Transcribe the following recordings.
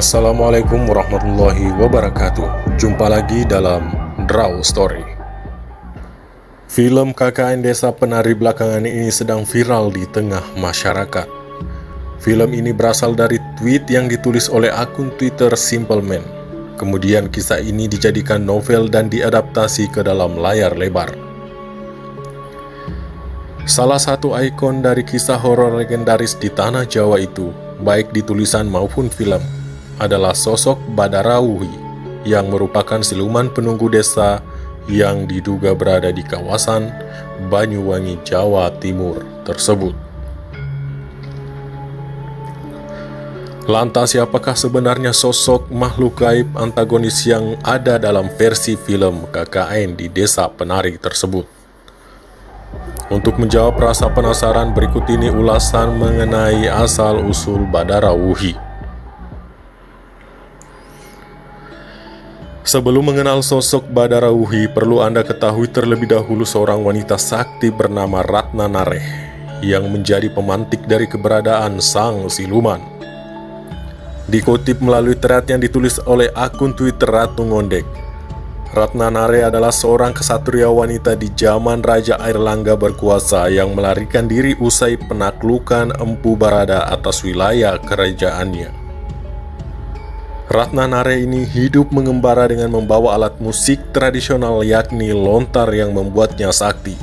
Assalamualaikum warahmatullahi wabarakatuh. Jumpa lagi dalam Draw Story. Film KKN Desa Penari belakangan ini sedang viral di tengah masyarakat. Film ini berasal dari tweet yang ditulis oleh akun Twitter Simple Man. Kemudian kisah ini dijadikan novel dan diadaptasi ke dalam layar lebar. Salah satu ikon dari kisah horor legendaris di tanah Jawa itu, baik di tulisan maupun film, adalah sosok Badarauhi yang merupakan siluman penunggu desa yang diduga berada di kawasan Banyuwangi, Jawa Timur tersebut. Lantas siapakah sebenarnya sosok makhluk gaib antagonis yang ada dalam versi film KKN di Desa Penari tersebut? Untuk menjawab rasa penasaran, berikut ini ulasan mengenai asal-usul Badarauhi. Sebelum mengenal sosok Badarauhi, perlu Anda ketahui terlebih dahulu seorang wanita sakti bernama Ratna Nareh yang menjadi pemantik dari keberadaan sang siluman. Dikutip melalui thread yang ditulis oleh akun Twitter Ratu Ngondek, Ratna Nareh adalah seorang kesatria wanita di zaman Raja Airlangga berkuasa yang melarikan diri usai penaklukan Empu Barada atas wilayah kerajaannya. Ratna Nareh ini hidup mengembara dengan membawa alat musik tradisional yakni lontar yang membuatnya sakti.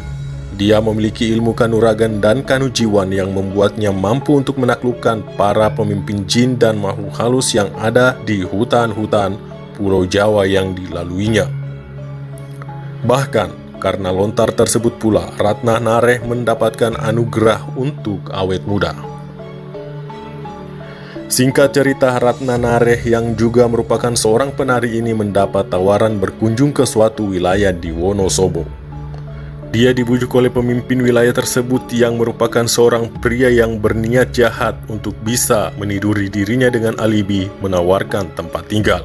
Dia memiliki ilmu kanuragan dan kanujiwan yang membuatnya mampu untuk menaklukkan para pemimpin jin dan makhluk halus yang ada di hutan-hutan Pulau Jawa yang dilaluinya. Bahkan, karena lontar tersebut pula, Ratna Nareh mendapatkan anugerah untuk awet muda. Singkat cerita, Ratna Nareh yang juga merupakan seorang penari ini mendapat tawaran berkunjung ke suatu wilayah di Wonosobo. Dia dibujuk oleh pemimpin wilayah tersebut yang merupakan seorang pria yang berniat jahat untuk bisa meniduri dirinya dengan alibi menawarkan tempat tinggal.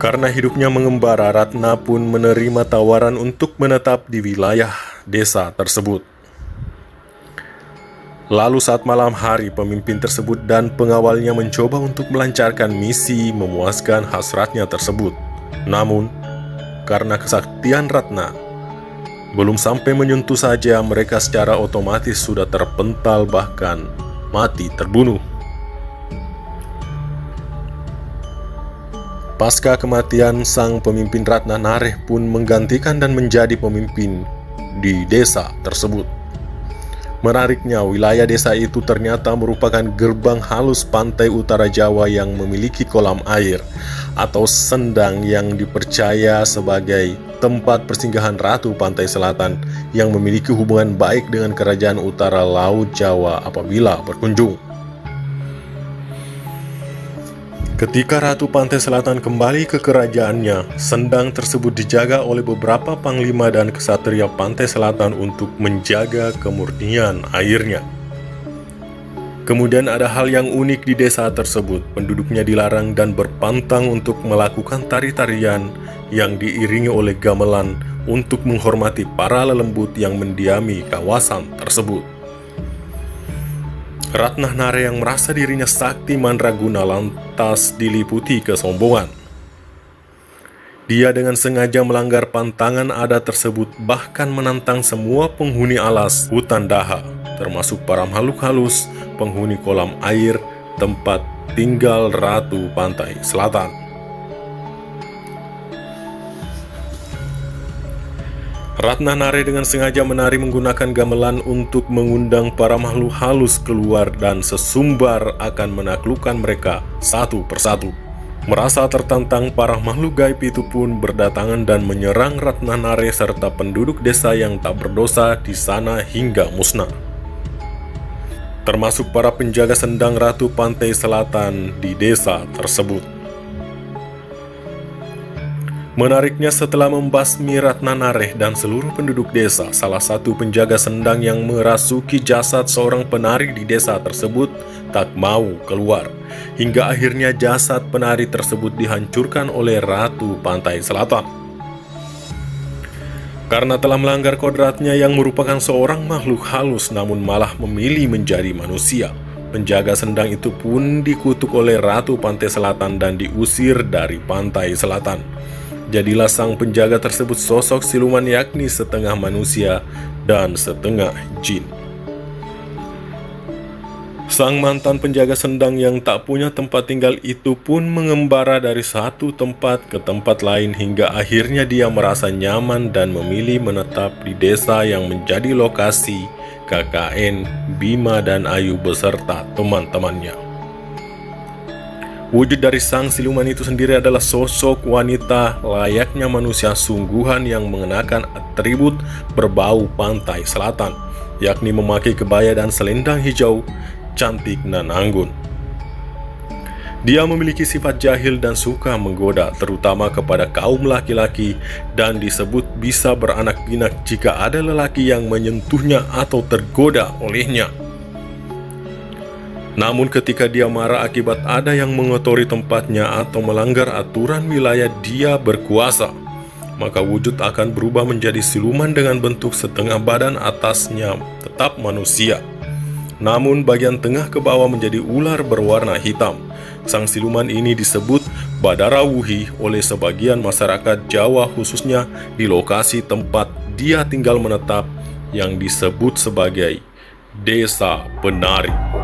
Karena hidupnya mengembara, Ratna pun menerima tawaran untuk menetap di wilayah desa tersebut. Lalu saat malam hari, pemimpin tersebut dan pengawalnya mencoba untuk melancarkan misi memuaskan hasratnya tersebut. Namun, karena kesaktian Ratna, belum sampai menyentuh saja, mereka secara otomatis sudah terpental bahkan mati terbunuh. Pasca kematian sang pemimpin, Ratna Nareh pun menggantikan dan menjadi pemimpin di desa tersebut. Menariknya, wilayah desa itu ternyata merupakan gerbang halus pantai utara Jawa yang memiliki kolam air atau sendang yang dipercaya sebagai tempat persinggahan Ratu Pantai Selatan yang memiliki hubungan baik dengan kerajaan utara Laut Jawa apabila berkunjung. Ketika Ratu Pantai Selatan kembali ke kerajaannya, sendang tersebut dijaga oleh beberapa panglima dan kesatria Pantai Selatan untuk menjaga kemurnian airnya. Kemudian ada hal yang unik di desa tersebut. Penduduknya dilarang dan berpantang untuk melakukan tari-tarian yang diiringi oleh gamelan untuk menghormati para lelembut yang mendiami kawasan tersebut. Ratna Nareh yang merasa dirinya sakti mandraguna lantas diliputi kesombongan. Dia dengan sengaja melanggar pantangan adat tersebut, bahkan menantang semua penghuni alas hutan Daha, termasuk para makhluk halus, penghuni kolam air, tempat tinggal Ratu Pantai Selatan. Ratna Nareh dengan sengaja menari menggunakan gamelan untuk mengundang para makhluk halus keluar dan sesumbar akan menaklukkan mereka satu persatu. Merasa tertantang, para makhluk gaib itu pun berdatangan dan menyerang Ratna Nareh serta penduduk desa yang tak berdosa di sana hingga musnah, termasuk para penjaga sendang Ratu Pantai Selatan di desa tersebut. Menariknya, setelah membasmi Ratna Nareh dan seluruh penduduk desa, salah satu penjaga sendang yang merasuki jasad seorang penari di desa tersebut tak mau keluar, hingga akhirnya jasad penari tersebut dihancurkan oleh Ratu Pantai Selatan. Karena telah melanggar kodratnya yang merupakan seorang makhluk halus namun malah memilih menjadi manusia, penjaga sendang itu pun dikutuk oleh Ratu Pantai Selatan dan diusir dari Pantai Selatan. Jadilah sang penjaga tersebut sosok siluman, yakni setengah manusia dan setengah jin. Sang mantan penjaga sendang yang tak punya tempat tinggal itu pun mengembara dari satu tempat ke tempat lain hingga akhirnya dia merasa nyaman dan memilih menetap di desa yang menjadi lokasi KKN Bima dan Ayu beserta teman-temannya. Wujud dari sang siluman itu sendiri adalah sosok wanita layaknya manusia sungguhan yang mengenakan atribut berbau Pantai Selatan, yakni memakai kebaya dan selendang hijau, cantik dan anggun. Dia memiliki sifat jahil dan suka menggoda, terutama kepada kaum laki-laki, dan disebut bisa beranak pinak jika ada lelaki yang menyentuhnya atau tergoda olehnya. Namun ketika dia marah akibat ada yang mengotori tempatnya atau melanggar aturan wilayah dia berkuasa, maka wujud akan berubah menjadi siluman dengan bentuk setengah badan atasnya tetap manusia, namun bagian tengah ke bawah menjadi ular berwarna hitam. Sang siluman ini disebut Badarawuhi oleh sebagian masyarakat Jawa, khususnya di lokasi tempat dia tinggal menetap yang disebut sebagai Desa Penari.